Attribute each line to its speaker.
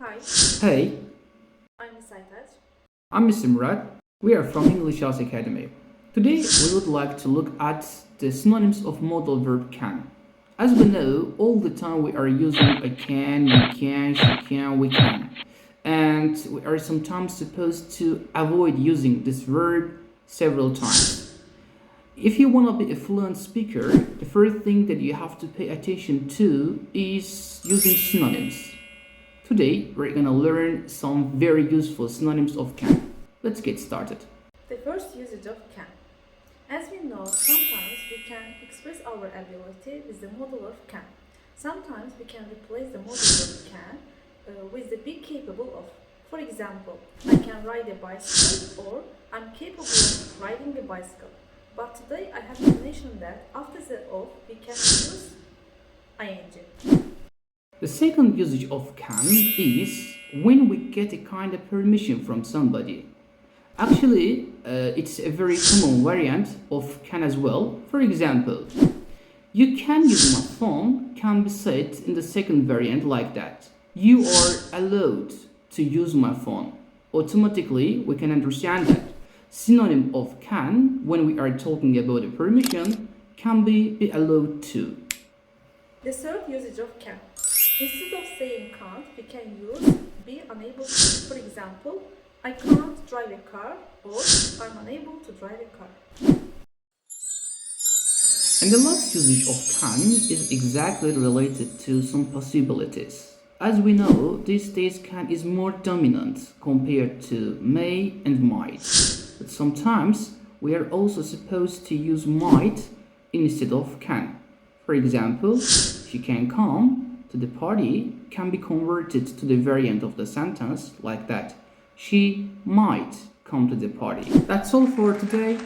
Speaker 1: Hi,
Speaker 2: Hey,
Speaker 1: I'm Untitled.
Speaker 2: I'm Mr. Murad. We are from Englishouse.academy. Today we would like to look at the synonyms of modal verb can. As we know, all the time we are using I can, you can, she can, we can. And we are sometimes supposed to avoid using this verb several times. If you want to be a fluent speaker, the first thing that you have to pay attention to is using synonyms. Today, we're gonna learn some very useful synonyms of can. Let's get started.
Speaker 1: The first usage of can. As we know, sometimes we can express our ability with the modal of can. Sometimes we can replace the modal of can with the be capable of. For example, I can ride a bicycle or I'm capable of riding a bicycle. But today I have to mention that after the of we can use ing.
Speaker 2: The second usage of can is when we get a kind of permission from somebody. Actually, it's a very common variant of can as well. For example, you can use my phone can be said in the second variant like that. You are allowed to use my phone. Automatically, we can understand that. Synonym of can, when we are talking about a permission, can be allowed to.
Speaker 1: The third usage of can. Instead of saying can't, we can use be unable to. For example, I can't drive a car or I'm unable to drive a car.
Speaker 2: And the last usage of can is exactly related to some possibilities. As we know, these days can is more dominant compared to may and might. But sometimes we are also supposed to use might instead of can. For example, she can come to the party can be converted to the variant of the sentence like that. She might come to the party. That's all for today.